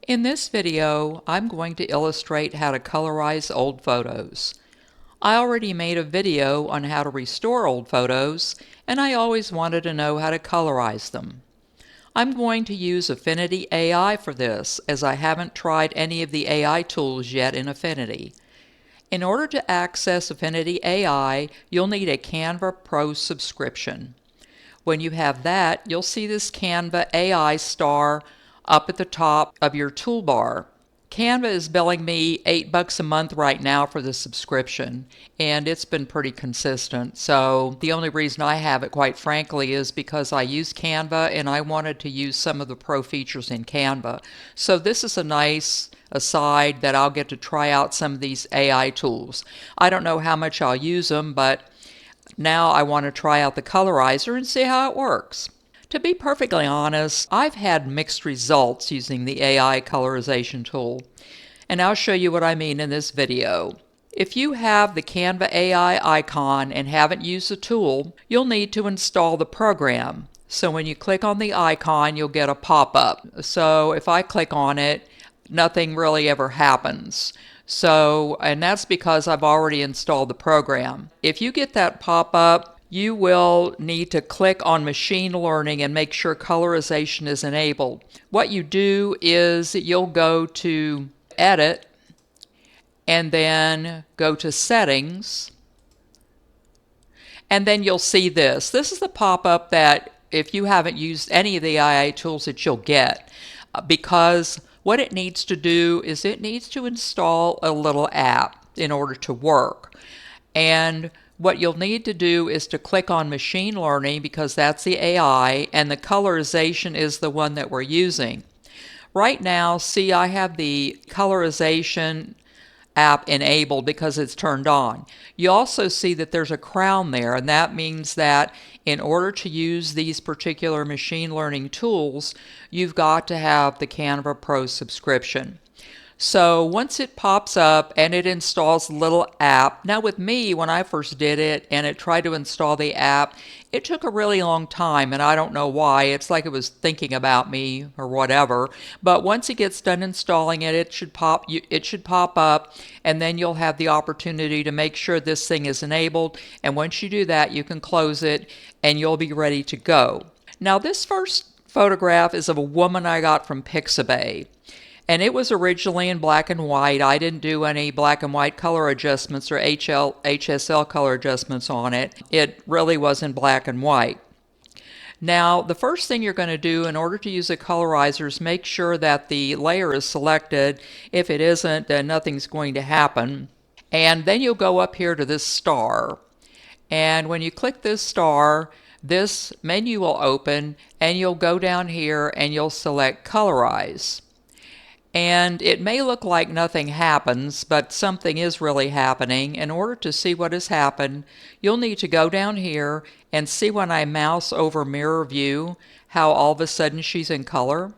In this video, I'm going to illustrate how to colorize old photos. I already made a video on how to restore old photos, and I always wanted to know how to colorize them. I'm going to use Affinity AI for this, as I haven't tried any of the AI tools yet in Affinity. In order to access Affinity AI, you'll need a Canva Pro subscription. When you have that, you'll see this Canva AI star up at the top of your toolbar. Canva is billing me $8 a month right now for the subscription, and it's been pretty consistent. So the only reason I have it, quite frankly, is because I use Canva and I wanted to use some of the pro features in Canva. So this is a nice aside that I'll get to try out some of these AI tools. I don't know how much I'll use them, but now I want to try out the colorizer and see how it works. To be perfectly honest, I've had mixed results using the AI colorization tool, and I'll show you what I mean in this video. If you have the Canva AI icon and haven't used the tool, you'll need to install the program. So when you click on the icon, you'll get a pop-up. So if I click on it, nothing really ever happens. And that's because I've already installed the program. If you get that pop-up, you will need to click on machine learning and make sure colorization is enabled. What you do is you'll go to edit and then go to settings, and then you'll see this. This is the pop-up that if you haven't used any of the AI tools that you'll get, because what it needs to do is it needs to install a little app in order to work. And what you'll need to do is to click on machine learning, because that's the AI, and the colorization is the one that we're using. Right now, see, I have the colorization app enabled because it's turned on. You also see that there's a crown there, and that means that in order to use these particular machine learning tools, you've got to have the Canva Pro subscription. So once it pops up and it installs a little app, now with me, when I first did it and it tried to install the app, it took a really long time, and I don't know why. It's like it was thinking about me or whatever. But once it gets done installing it, it should pop up, and then you'll have the opportunity to make sure this thing is enabled. And once you do that, you can close it and you'll be ready to go. Now this first photograph is of a woman I got from Pixabay. And it was originally in black and white. I didn't do any black and white color adjustments or HSL color adjustments on it. It really was in black and white. Now, the first thing you're going to do in order to use a colorizer is make sure that the layer is selected. If it isn't, then nothing's going to happen. And then you'll go up here to this star. And when you click this star, this menu will open, and you'll go down here and you'll select Colorize. And it may look like nothing happens, but something is really happening. In order to see what has happened, you'll need to go down here and see when I mouse over mirror view, how all of a sudden she's in color.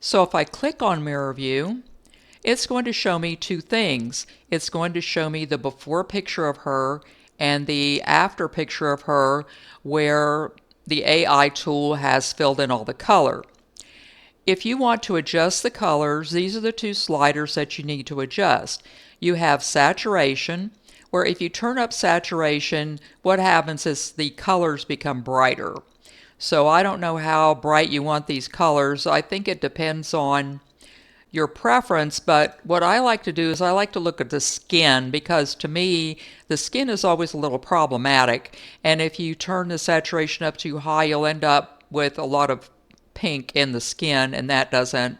So if I click on mirror view, it's going to show me two things. It's going to show me the before picture of her and the after picture of her, where the AI tool has filled in all the color. If you want to adjust the colors, these are the two sliders that you need to adjust. You have saturation, where if you turn up saturation, what happens is the colors become brighter. So I don't know how bright you want these colors. I think it depends on your preference, but what I like to do is I like to look at the skin, because to me the skin is always a little problematic, and if you turn the saturation up too high, you'll end up with a lot of pink in the skin, and that doesn't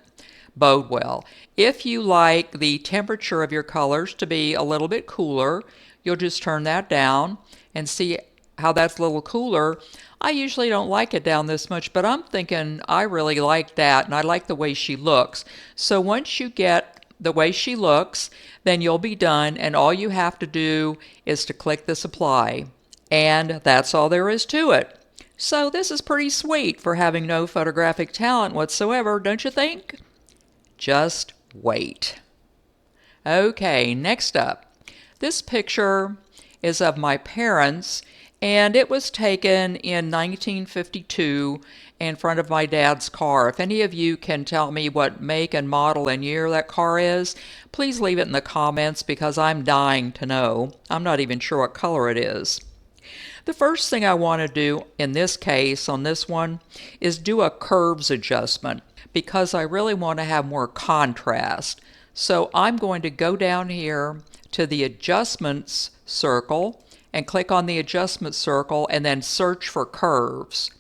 bode well. If you like the temperature of your colors to be a little bit cooler, you'll just turn that down and see how that's a little cooler. I usually don't like it down this much, but I'm thinking I really like that, and I like the way she looks. So once you get the way she looks, then you'll be done, and all you have to do is to click this apply. And that's all there is to it. So this is pretty sweet for having no photographic talent whatsoever, don't you think? Just wait. Okay, next up. This picture is of my parents, And it was taken in 1952 in front of my dad's car. If any of you can tell me what make and model and year that car is, please leave it in the comments because I'm dying to know. I'm not even sure what color it is. The first thing I want to do in this case, on this one, is do a curves adjustment because I really want to have more contrast. So I'm going to go down here to the adjustments circle and click on the adjustment circle and then search for curves.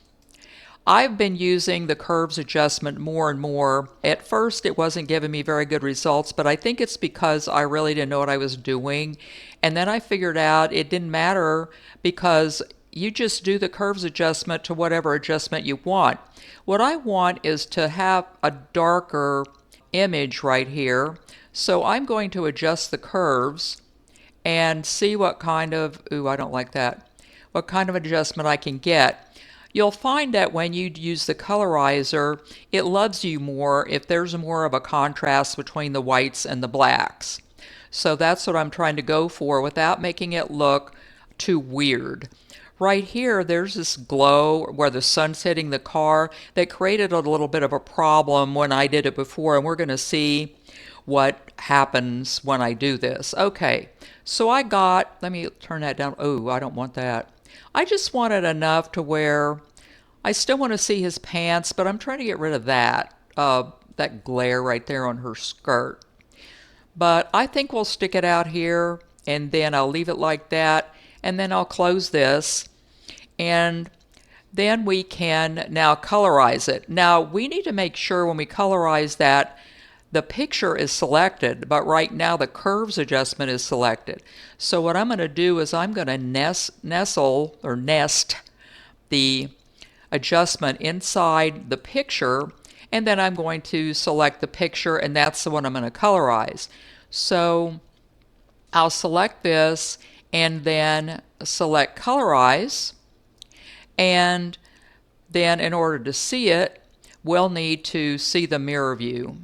I've been using the curves adjustment more and more. At first it wasn't giving me very good results, but I think it's because I really didn't know what I was doing. And then I figured out it didn't matter because you just do the curves adjustment to whatever adjustment you want. What I want is to have a darker image right here. So I'm going to adjust the curves and see what kind of, ooh, I don't like that, what kind of adjustment I can get. You'll find that when you use the colorizer, it loves you more if there's more of a contrast between the whites and the blacks. So that's what I'm trying to go for without making it look too weird. Right here, there's this glow where the sun's hitting the car that created a little bit of a problem when I did it before, and we're going to see what happens when I do this. Okay, so I got, let me turn that down. Oh, I don't want that. I just want it enough to where I still want to see his pants, but I'm trying to get rid of that, that glare right there on her skirt. But I think we'll stick it out here, and then I'll leave it like that, and then I'll close this, and then we can now colorize it. Now we need to make sure when we colorize that the picture is selected, but right now the curves adjustment is selected. So what I'm going to do is I'm going to nest the adjustment inside the picture, and then I'm going to select the picture, and that's the one I'm going to colorize. So I'll select this and then select colorize, and then in order to see it, we'll need to see the mirror view.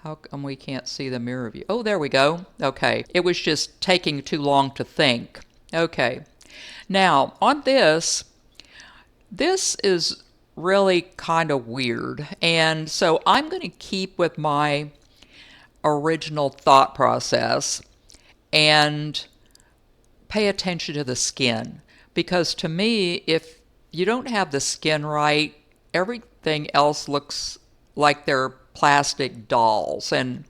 How come we can't see the mirror view? Oh, there we go. Okay, it was just taking too long to think. Okay, now on this is really kind of weird, and so I'm going to keep with my original thought process and pay attention to the skin, because to me, if you don't have the skin right, everything else looks like they're plastic dolls, and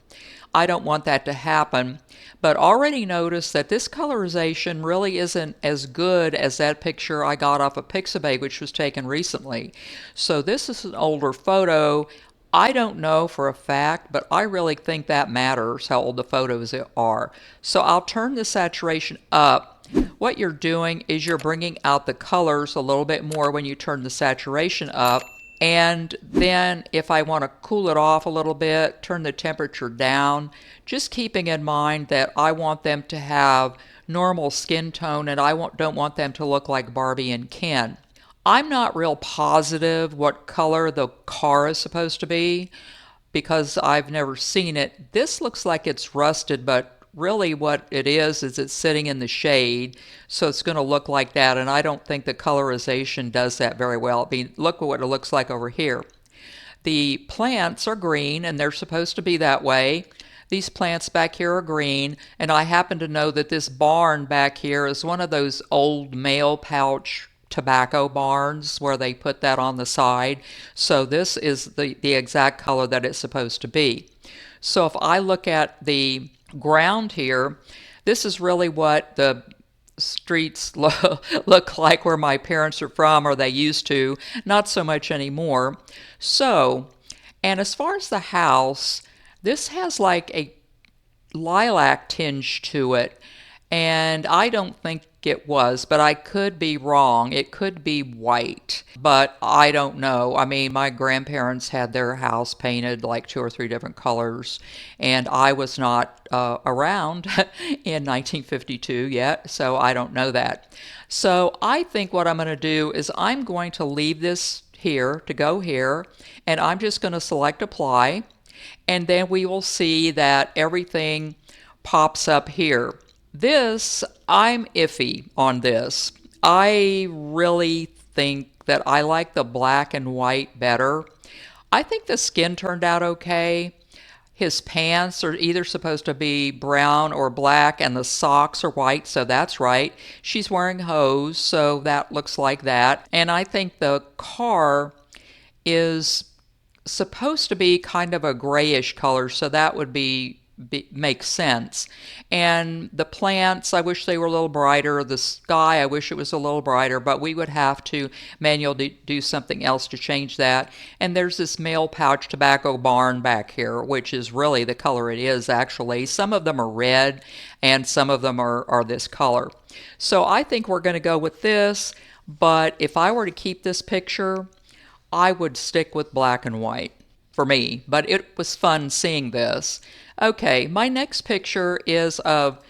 I don't want that to happen. But already notice that this colorization really isn't as good as that picture I got off of Pixabay, which was taken recently. So this is an older photo. I don't know for a fact, but I really think that matters, how old the photos are. So I'll turn the saturation up. What you're doing is you're bringing out the colors a little bit more when you turn the saturation up. And then if I want to cool it off a little bit, turn the temperature down, just keeping in mind that I want them to have normal skin tone, and I don't want them to look like Barbie and Ken. I'm not real positive what color the car is supposed to be because I've never seen it. This looks like it's rusted, but really what it is it's sitting in the shade, so it's going to look like that, and I don't think the colorization does that very well. I mean, look at what it looks like over here. The plants are green, and they're supposed to be that way. These plants back here are green, and I happen to know that this barn back here is one of those old mail pouch tobacco barns where they put that on the side. So this is the exact color that it's supposed to be. So if I look at the ground here, this is really what the streets look like where my parents are from, or they used to, not so much anymore. So, and as far as the house, this has like a lilac tinge to it, and I don't think it was, but I could be wrong. It could be white, but I don't know. I mean, my grandparents had their house painted like 2 or 3 different colors, and I was not around in 1952 yet, so I don't know that. So I think what I'm going to do is I'm going to leave this here to go here, and I'm just going to select apply, and then we will see that everything pops up here. This, I'm iffy on this. I really think that I like the black and white better. I think the skin turned out okay. His pants are either supposed to be brown or black, and the socks are white, so that's right. She's wearing hose, so that looks like that. And I think the car is supposed to be kind of a grayish color, so that would make sense. And the plants, I wish they were a little brighter. The sky, I wish it was a little brighter, but we would have to manually do something else to change that. And there's this male pouch tobacco barn back here, which is really the color it is actually. Some of them are red and some of them are this color. So I think we're going to go with this, but if I were to keep this picture, I would stick with black and white for me, but it was fun seeing this. Okay, my next picture is of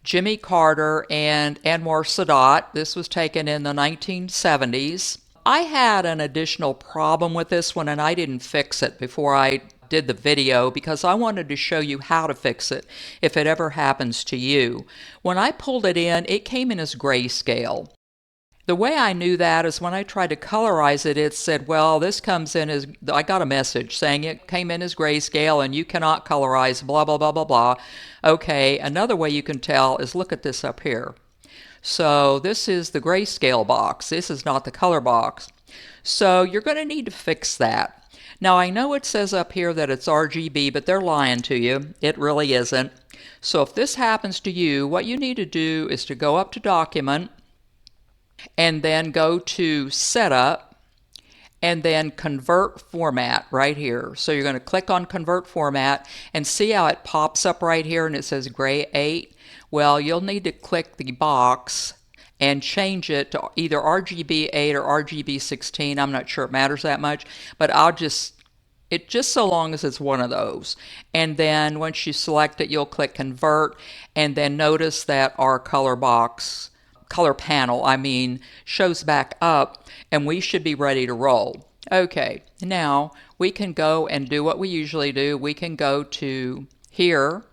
Jimmy Carter and Anwar Sadat. This was taken in the 1970s. I had an additional problem with this one and I didn't fix it before I did the video because I wanted to show you how to fix it if it ever happens to you. When I pulled it in, it came in as grayscale. The way I knew that is when I tried to colorize it, it said, well, this comes in as, I got a message saying it came in as grayscale and you cannot colorize, blah, blah, blah, blah, blah. Okay, another way you can tell is look at this up here. So this is the grayscale box. This is not the color box. So you're going to need to fix that. Now I know it says up here that it's RGB, but they're lying to you. It really isn't. So if this happens to you, what you need to do is to go up to Document, and then go to Setup, and then Convert Format right here. So you're going to click on Convert Format and see how it pops up right here and it says Gray 8. Well, you'll need to click the box and change it to either RGB 8 or RGB 16. I'm not sure it matters that much, but just so long as it's one of those. And then once you select it, you'll click Convert, and then notice that our color panel, shows back up, and we should be ready to roll. Okay, now we can go and do what we usually do. We can go to here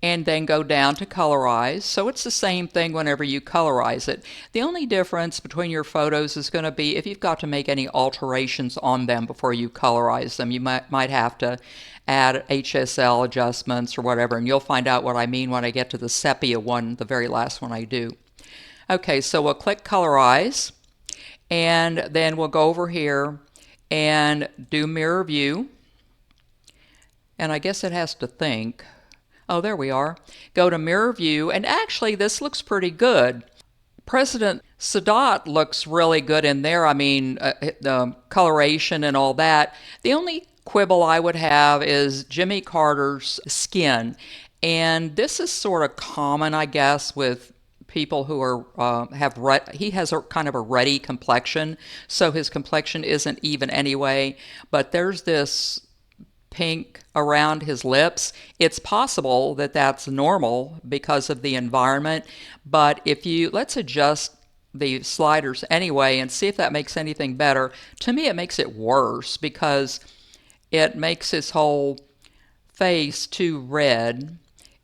and then go down to colorize. So it's the same thing whenever you colorize it. The only difference between your photos is going to be if you've got to make any alterations on them before you colorize them. You might have to add HSL adjustments or whatever, and you'll find out what I mean when I get to the sepia one, the very last one I do. Okay, so we'll click Colorize, and then we'll go over here and do Mirror View. And I guess it has to think. Oh, there we are. Go to Mirror View, and actually this looks pretty good. President Sadat looks really good in there. The coloration and all that. The only quibble I would have is Jimmy Carter's skin. And this is sort of common, I guess, with people who are he has a kind of a ruddy complexion, so his complexion isn't even anyway, but there's this pink around his lips. It's possible that that's normal because of the environment, but let's adjust the sliders anyway and see if that makes anything better. To me it makes it worse because it makes his whole face too red.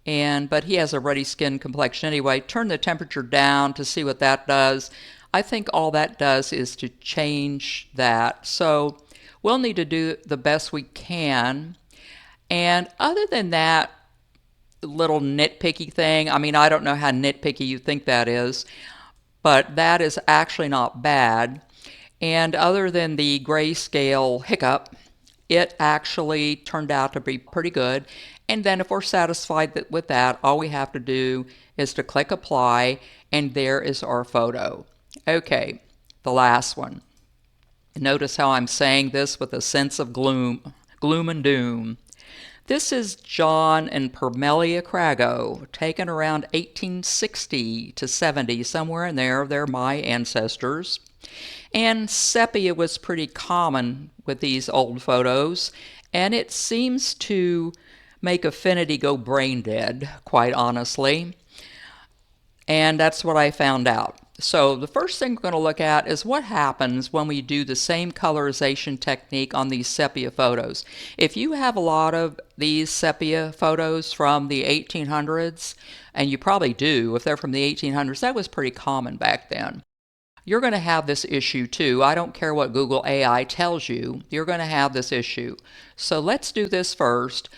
But he has a ruddy skin complexion anyway. Turn the temperature down to see what that does. I think all that does is to change that. So we'll need to do the best we can. And other than that little nitpicky thing, I don't know how nitpicky you think that is, but that is actually not bad. And other than the grayscale hiccup, it actually turned out to be pretty good. And then if we're satisfied with that, all we have to do is to click Apply, and there is our photo. Okay, the last one. Notice how I'm saying this with a sense of gloom and doom. This is John and Permelia Crago, taken around 1860 to 70, somewhere in there. They're my ancestors. And sepia was pretty common with these old photos, and it seems to make Affinity go brain dead, quite honestly. And that's what I found out. So the first thing we're going to look at is what happens when we do the same colorization technique on these sepia photos. If you have a lot of these sepia photos from the 1800s, and you probably do, if they're from the 1800s, that was pretty common back then. You're going to have this issue too. I don't care what Google AI tells you, you're going to have this issue. So let's do this first.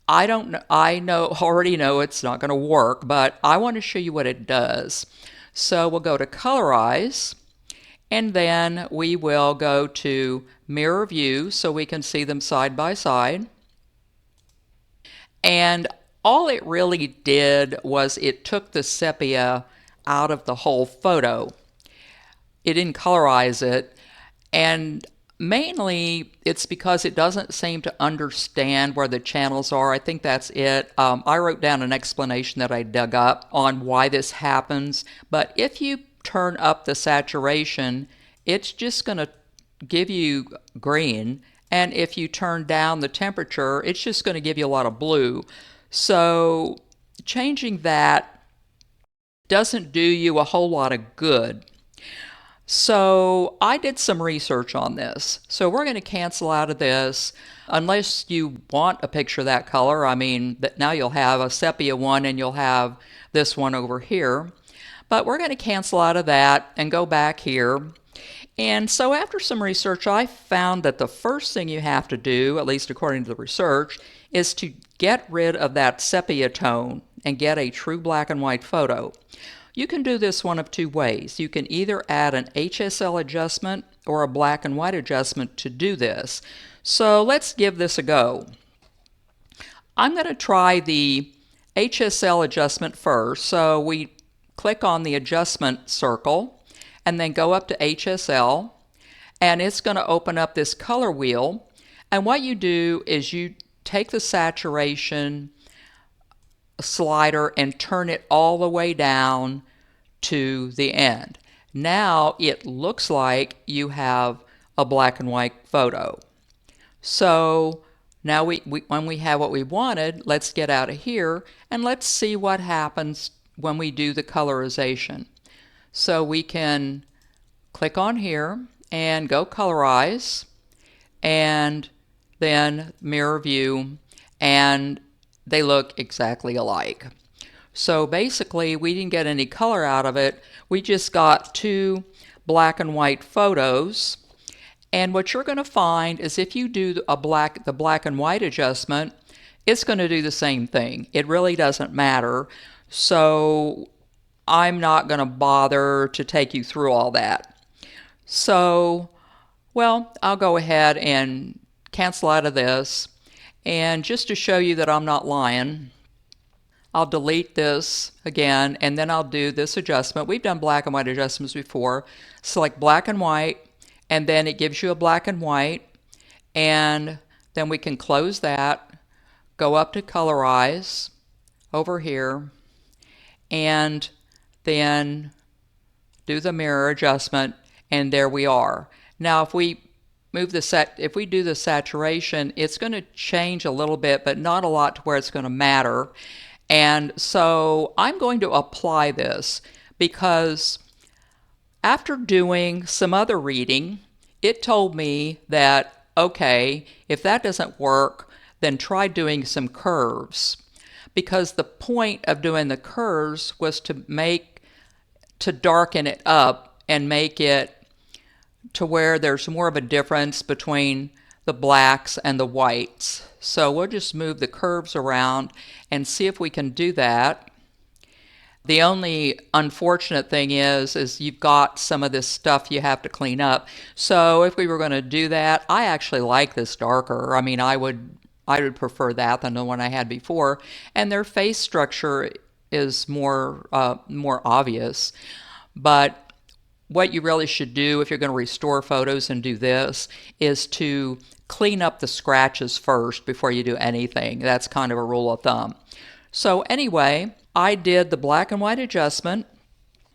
Already know it's not going to work, but I want to show you what it does. So we'll go to colorize, and then we will go to mirror view so we can see them side by side. And all it really did was it took the sepia out of the whole photo. It didn't colorize it, and mainly it's because it doesn't seem to understand where the channels are. I think that's it. I wrote down an explanation that I dug up on why this happens, but if you turn up the saturation, it's just going to give you green, and if you turn down the temperature, it's just going to give you a lot of blue. So changing that doesn't do you a whole lot of good. So I did some research on this. So we're going to cancel out of this unless you want a picture that color. I mean, now you'll have a sepia one and you'll have this one over here. But we're going to cancel out of that and go back here. And so after some research, I found that the first thing you have to do, at least according to the research, is to get rid of that sepia tone and get a true black and white photo. You can do this one of two ways. You can either add an HSL adjustment or a black and white adjustment to do this. So let's give this a go. I'm going to try the HSL adjustment first. So we click on the adjustment circle and then go up to HSL, and it's going to open up this color wheel. And what you do is you take the saturation slider and turn it all the way down to the end. Now it looks like you have a black and white photo. So now when we have what we wanted, let's get out of here and let's see what happens when we do the colorization. So we can click on here and go colorize, and then mirror view, and they look exactly alike. So basically we didn't get any color out of it. We just got two black and white photos. And what you're going to find is if you do the black and white adjustment, it's going to do the same thing. It really doesn't matter. So I'm not going to bother to take you through all that. So, well, I'll go ahead and cancel out of this. And just to show you that I'm not lying, I'll delete this again, and then I'll do this adjustment. We've done black and white adjustments before. Select black and white, and then it gives you a black and white, and then we can close that, go up to colorize over here, and then do the mirror adjustment, and there we are. Now if we if we do the saturation, it's going to change a little bit, but not a lot to where it's going to matter. And so I'm going to apply this because after doing some other reading, it told me that, okay, if that doesn't work, then try doing some curves. Because the point of doing the curves was to darken it up and make it to where there's more of a difference between the blacks and the whites. So we'll just move the curves around and see if we can do that. The only unfortunate thing is you've got some of this stuff you have to clean up. So if we were going to do that, I actually like this darker. I mean, I would prefer that than the one I had before. And their face structure is more obvious. But what you really should do if you're going to restore photos and do this is to clean up the scratches first before you do anything. That's kind of a rule of thumb. So anyway, I did the black and white adjustment,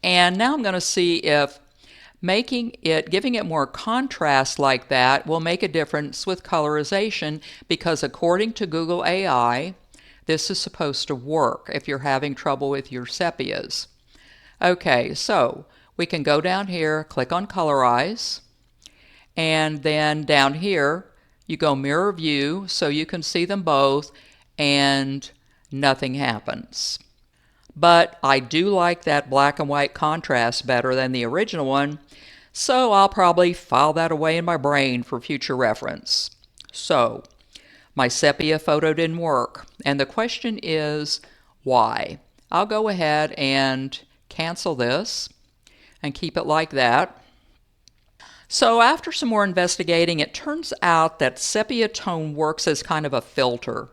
and now I'm going to see if giving it more contrast like that will make a difference with colorization, because according to Google AI, this is supposed to work if you're having trouble with your sepias. Okay, so we can go down here, click on Colorize, and then down here you go Mirror View so you can see them both and nothing happens. But I do like that black and white contrast better than the original one, so I'll probably file that away in my brain for future reference. So, my sepia photo didn't work, and the question is, why? I'll go ahead and cancel this and keep it like that. So after some more investigating, it turns out that sepia tone works as kind of a filter.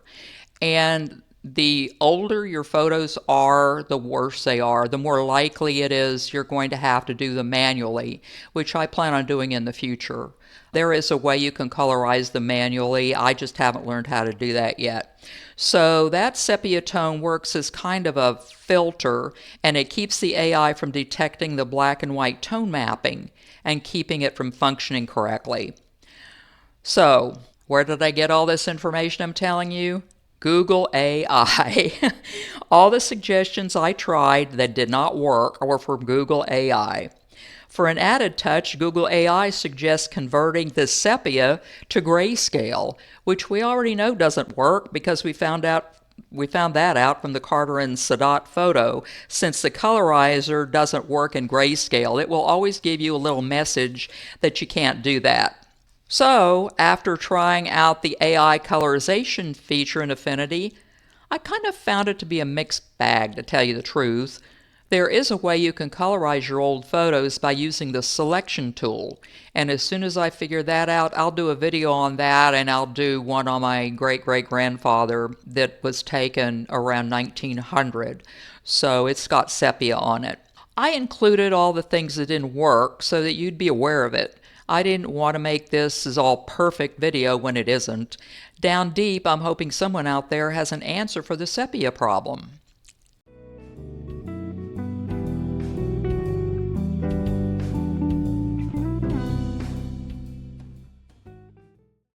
And the older your photos are, the worse they are. The more likely it is you're going to have to do them manually, which I plan on doing in the future. There is a way you can colorize them manually. I just haven't learned how to do that yet. So that sepia tone works as kind of a filter, and it keeps the AI from detecting the black and white tone mapping and keeping it from functioning correctly. So, where did I get all this information I'm telling you? Google AI. All the suggestions I tried that did not work were from Google AI. For an added touch, Google AI suggests converting the sepia to grayscale, which we already know doesn't work because we found that out from the Carter and Sadat photo. Since the colorizer doesn't work in grayscale, it will always give you a little message that you can't do that. So, after trying out the AI colorization feature in Affinity, I kind of found it to be a mixed bag, to tell you the truth. There is a way you can colorize your old photos by using the selection tool, and as soon as I figure that out, I'll do a video on that, and I'll do one on my great-great-grandfather that was taken around 1900, so it's got sepia on it. I included all the things that didn't work so that you'd be aware of it. I didn't want to make this as all perfect video when it isn't. Down deep, I'm hoping someone out there has an answer for the sepia problem.